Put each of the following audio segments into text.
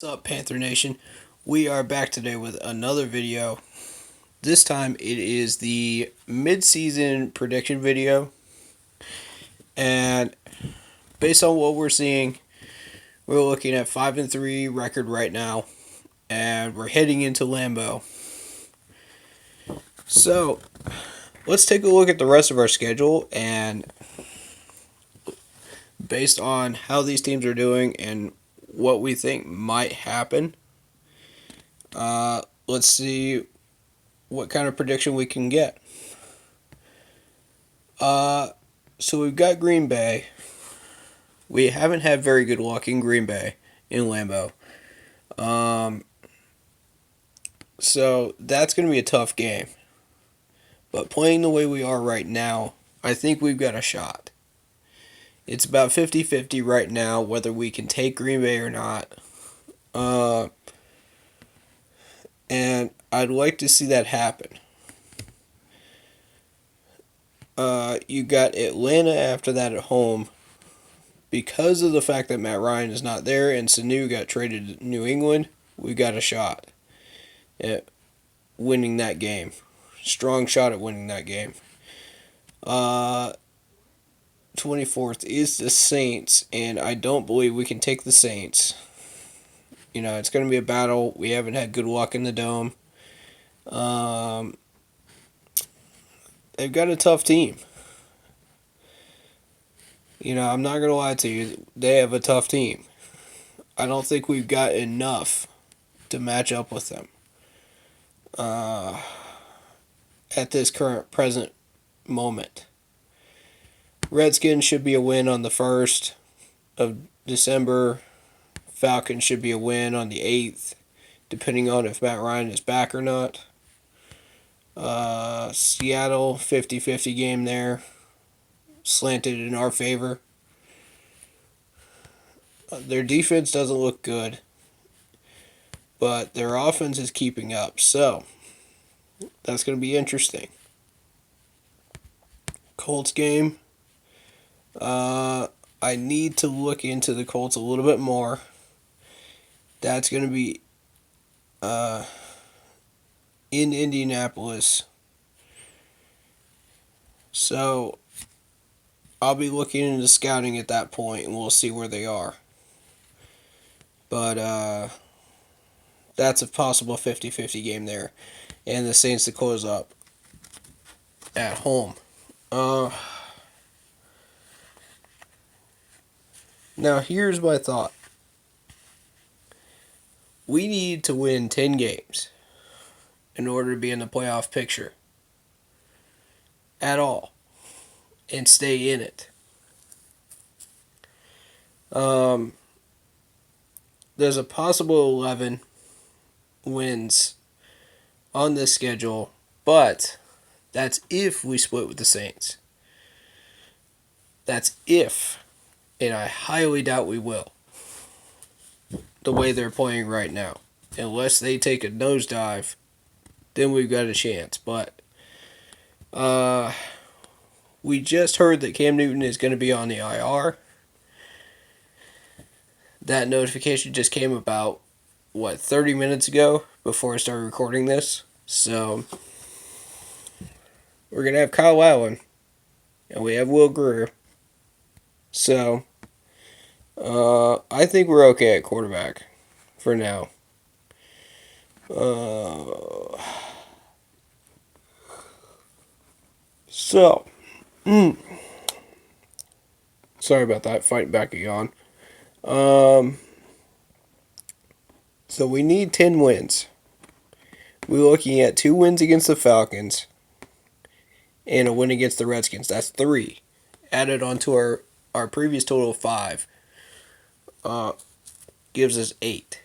What's up, Panther Nation? We are back today with another video. This time it is the mid-season prediction video. And based on what we're seeing, we're looking at 5-3 record right now. And we're heading into Lambeau. So, let's take a look at the rest of our schedule. And based on how these teams are doing and what we think might happen, let's see what kind of prediction we can get. So we've got Green Bay. We haven't had very good luck in Green Bay in Lambeau. So that's going to be a tough game. But playing the way we are right now, I think we've got a shot. It's about 50-50 right now whether we can take Green Bay or not. And I'd like to see that happen. You got Atlanta after that at home. Because of the fact that Matt Ryan is not there and Sanu got traded to New England, we got a shot at winning that game. Strong shot at winning that game. 24th is the Saints, and I don't believe we can take the Saints. You know, it's going to be a battle. We haven't had good luck in the Dome. They've got a tough team. You know, I'm not going to lie to you. They have a tough team. I don't think we've got enough to match up with them at this present moment. Redskins should be a win on the 1st of December. Falcons should be a win on the 8th, depending on if Matt Ryan is back or not. Seattle, 50-50 game there. Slanted in our favor. Their defense doesn't look good, but their offense is keeping up. So, that's going to be interesting. Colts game. I need to look into the Colts a little bit more. That's going to be in Indianapolis. So, I'll be looking into scouting at that point, and we'll see where they are. But that's a possible 50-50 game there. And the Saints to close up at home. Now, here's my thought. We need to win 10 games in order to be in the playoff picture at all and stay in it. There's a possible 11 wins on this schedule, but that's if we split with the Saints. That's if, and I highly doubt we will, the way they're playing right now. Unless they take a nosedive, then we've got a chance. But we just heard that Cam Newton is going to be on the IR. That notification just came about, 30 minutes ago before I started recording this. So, we're going to have Kyle Allen, and we have Will Grier. So, I think we're okay at quarterback for now. Sorry about that, fighting back a yawn. So we need 10 wins. We're looking at 2 wins against the Falcons and a win against the Redskins. That's 3. Added onto our previous total of 5. Gives us 8.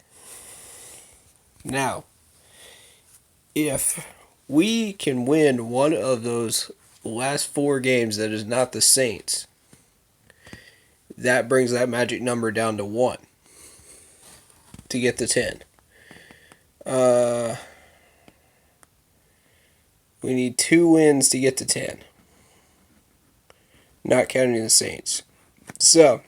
Now, if we can win one of those last 4 games that is not the Saints, that brings that magic number down to 1 to get the 10. We need 2 wins to get to 10. Not counting the Saints. So,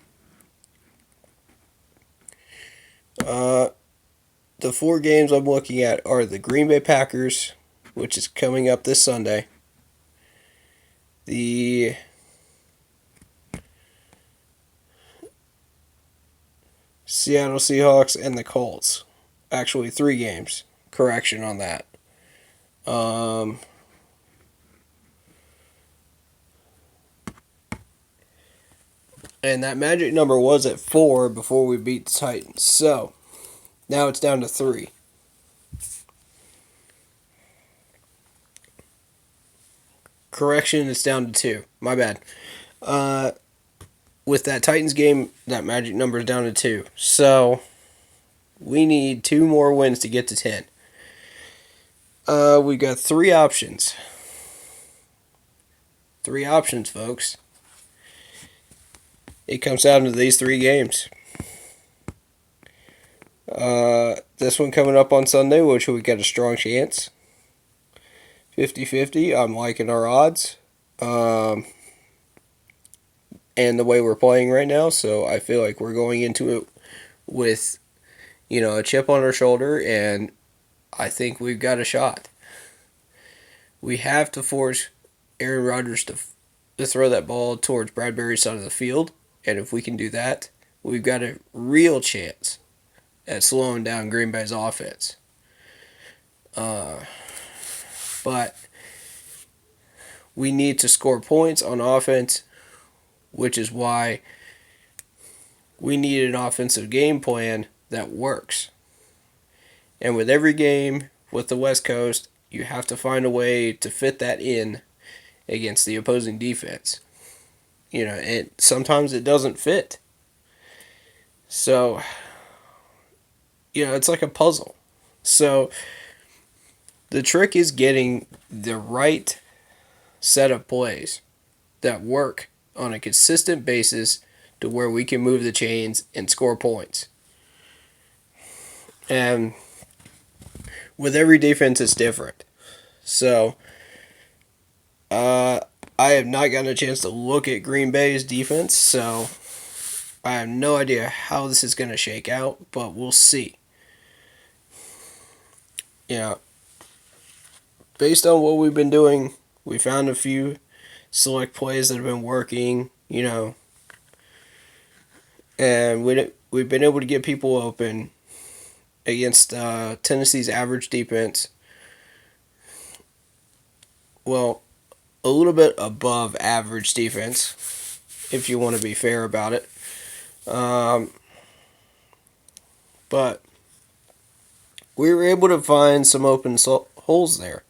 the 4 games I'm looking at are the Green Bay Packers, which is coming up this Sunday, the Seattle Seahawks, and the Colts. Actually, 3 games. Correction on that. And that magic number was at 4 before we beat the Titans. So, now it's down to 3. Correction, it's down to 2. My bad. With that Titans game, that magic number is down to 2. So, we need 2 more wins to get to 10. We got 3 options. 3 options, folks. It comes down to these 3 games. This one coming up on Sunday, which we got a strong chance. 50-50. I'm liking our odds. And the way we're playing right now, so I feel like we're going into it with, a chip on our shoulder, and I think we've got a shot. We have to force Aaron Rodgers to throw that ball towards Bradbury's side of the field, and if we can do that, we've got a real chance at slowing down Green Bay's offense. But we need to score points on offense, which is why we need an offensive game plan that works. And with every game with the West Coast, you have to find a way to fit that in against the opposing defense. And sometimes it doesn't fit. So, it's like a puzzle. So, the trick is getting the right set of plays that work on a consistent basis to where we can move the chains and score points. And with every defense, it's different. So, I have not gotten a chance to look at Green Bay's defense, so I have no idea how this is going to shake out, but we'll see. Based on what we've been doing, we found a few select plays that have been working, and we've been able to get people open against Tennessee's average defense. Well, a little bit above average defense, if you want to be fair about it. But we were able to find some open holes there.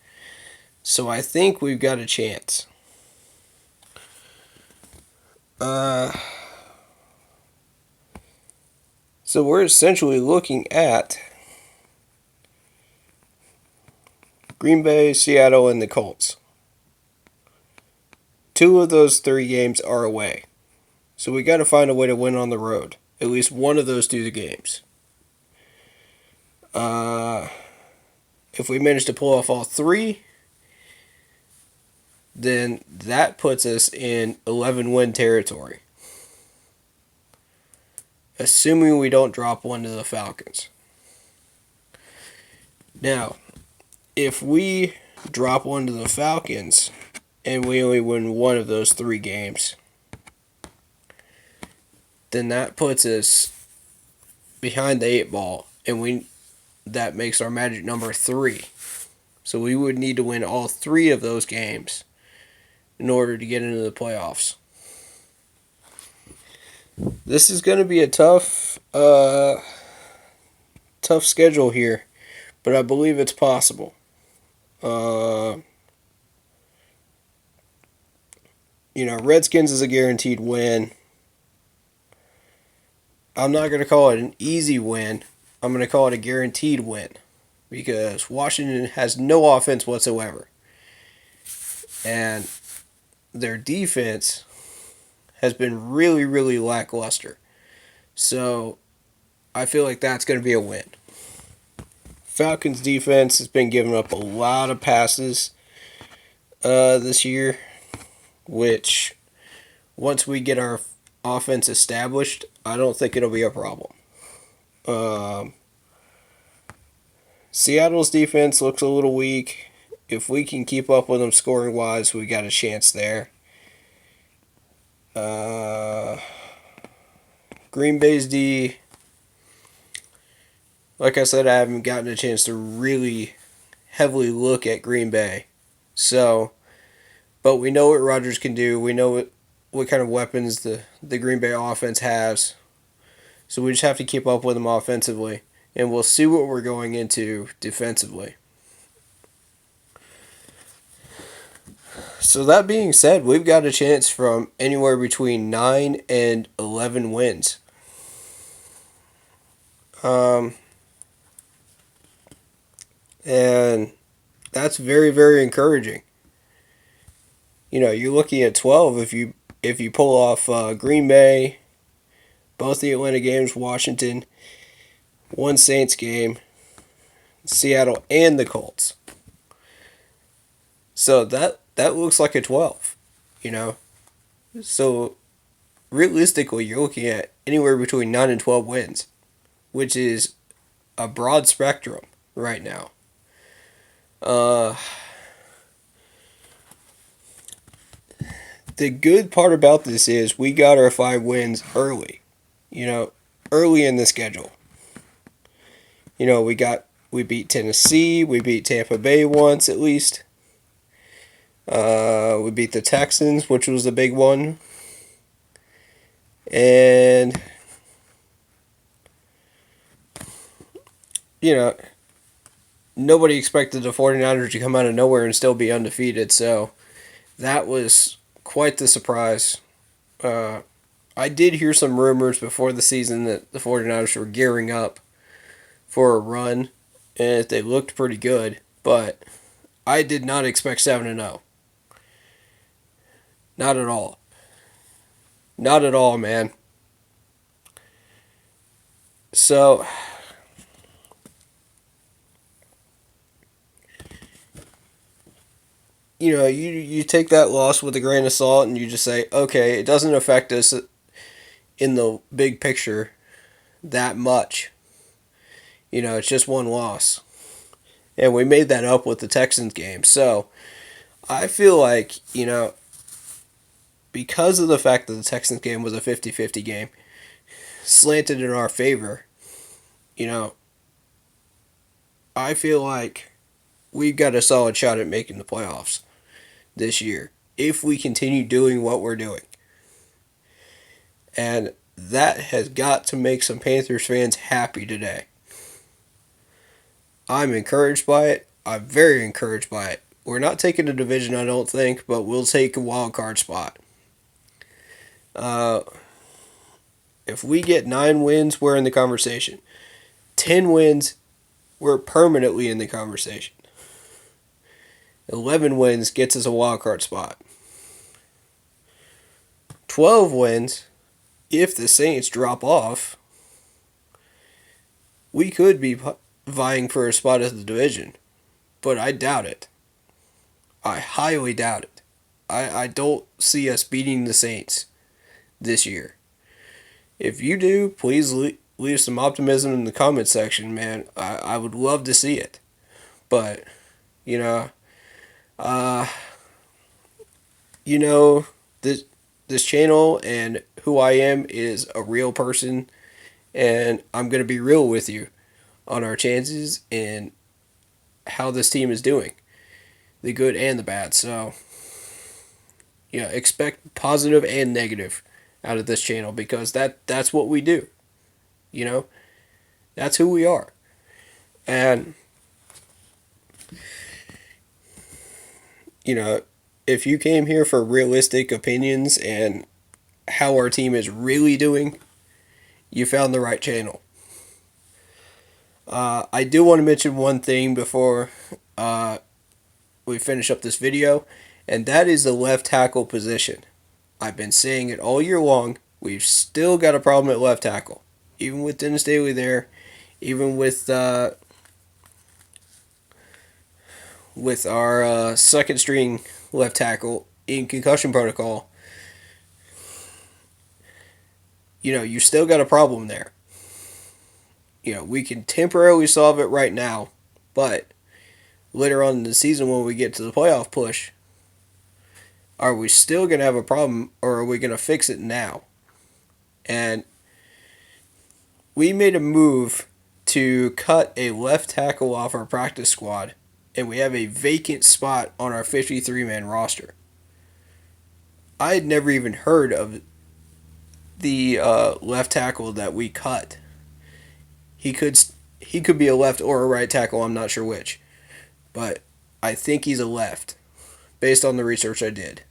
So I think we've got a chance. So we're essentially looking at Green Bay, Seattle, and the Colts. 2 of those 3 games are away. So we got to find a way to win on the road. At least one of those 2 games. If we manage to pull off all 3, then that puts us in 11-win territory. Assuming we don't drop one to the Falcons. Now, if we drop one to the Falcons and we only win one of those 3 games, then that puts us behind the 8 ball, and that makes our magic number 3. So we would need to win all 3 of those games in order to get into the playoffs. This is going to be a tough schedule here, but I believe it's possible. Redskins is a guaranteed win. I'm not going to call it an easy win. I'm going to call it a guaranteed win because Washington has no offense whatsoever. And their defense has been really, really lackluster. So I feel like that's going to be a win. Falcons defense has been giving up a lot of passes this year, which once we get our offense established, I don't think it'll be a problem. Seattle's defense looks a little weak. If we can keep up with them scoring wise, we got a chance there. Green Bay's D, like I said, I haven't gotten a chance to really heavily look at Green Bay. So, but we know what Rodgers can do. We know what kind of weapons the Green Bay offense has. So we just have to keep up with them offensively. And we'll see what we're going into defensively. So that being said, we've got a chance from anywhere between 9 and 11 wins. And that's very, very encouraging. You know, you're looking at 12 if you pull off Green Bay, both the Atlanta games, Washington, one Saints game, Seattle, and the Colts. So that looks like a 12, you know. So realistically, you're looking at anywhere between 9 and 12 wins, which is a broad spectrum right now. The good part about this is we got our 5 wins early, you know, early in the schedule. You know, we beat Tennessee, we beat Tampa Bay once at least. We beat the Texans, which was the big one. And, you know, nobody expected the 49ers to come out of nowhere and still be undefeated. So that was quite the surprise. I did hear some rumors before the season that the 49ers were gearing up for a run, and they looked pretty good. But I did not expect 7-0. Not at all. Not at all, man. So, you know, you take that loss with a grain of salt and you just say, okay, it doesn't affect us in the big picture that much. You know, it's just one loss. And we made that up with the Texans game. So, I feel like, you know, because of the fact that the Texans game was a 50-50 game, slanted in our favor, you know, I feel like we've got a solid shot at making the playoffs this year if we continue doing what we're doing. And that has got to make some Panthers fans happy today. I'm encouraged by it. I'm very encouraged by it. We're not taking a division, I don't think, but we'll take a wild card spot. If we get 9 wins, we're in the conversation. 10 wins, we're permanently in the conversation. 11 wins gets us a wild card spot. 12 wins, if the Saints drop off, we could be vying for a spot at the division. But I doubt it. I highly doubt it. I don't see us beating the Saints this year. If you do, please leave some optimism in the comment section, man. I would love to see it. But, you know, this channel and who I am is a real person, and I'm going to be real with you on our chances and how this team is doing, the good and the bad. So, yeah, expect positive and negative out of this channel because that's what we do. You know, that's who we are. And, you know, if you came here for realistic opinions and how our team is really doing, you found the right channel. I do want to mention one thing before we finish up this video, and that is the left tackle position. I've been saying it all year long. We've still got a problem at left tackle. Even with Dennis Daly there, even with our second string left tackle in concussion protocol, you know, you still got a problem there. You know, we can temporarily solve it right now, But later on in the season, when we get to the playoff push, are we still going to have a problem, or are we going to fix it now? And we made a move to cut a left tackle off our practice squad, and we have a vacant spot on our 53-man roster. I had never even heard of the left tackle that we cut. He could be a left or a right tackle. I'm not sure which, but I think he's a left, based on the research I did.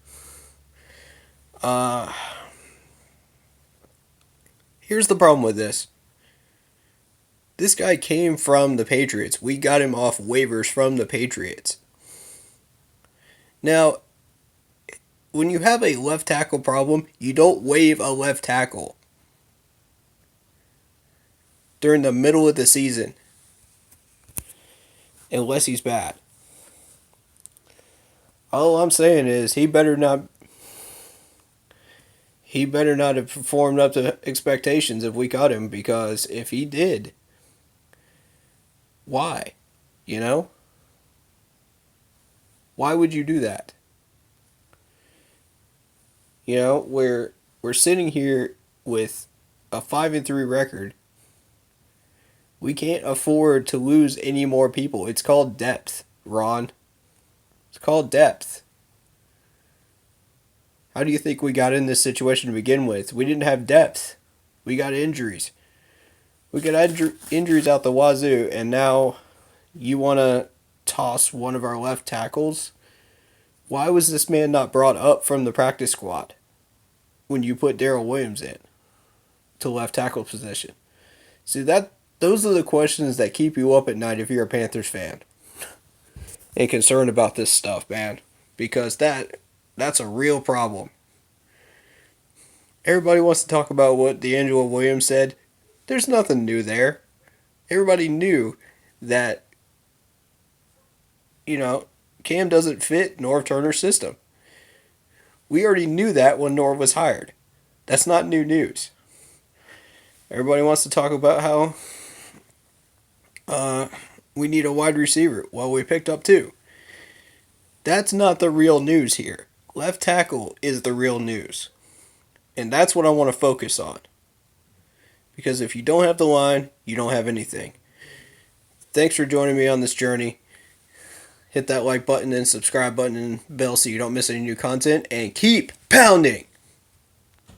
Here's the problem with this. This guy came from the Patriots. We got him off waivers from the Patriots. Now, when you have a left tackle problem, you don't waive a left tackle during the middle of the season, unless he's bad. All I'm saying is he better not have performed up to expectations if we cut him, because if he did, why? You know? Why would you do that? You know, we're sitting here with a 5-3 record. We can't afford to lose any more people. It's called depth, Ron. It's called depth. How do you think we got in this situation to begin with? We didn't have depth. We got injuries. We got injuries out the wazoo, and now you want to toss one of our left tackles? Why was this man not brought up from the practice squad when you put Darrell Williams in to left tackle position? See, those are the questions that keep you up at night if you're a Panthers fan and concerned about this stuff, man, because that's a real problem. Everybody wants to talk about what D'Angelo Williams said. There's nothing new there. Everybody knew that, Cam doesn't fit Norv Turner's system. We already knew that when Norv was hired. That's not new news. Everybody wants to talk about how we need a wide receiver. Well, we picked up 2. That's not the real news here. Left tackle is the real news. And that's what I want to focus on. Because if you don't have the line, you don't have anything. Thanks for joining me on this journey. Hit that like button and subscribe button and bell so you don't miss any new content. And keep pounding!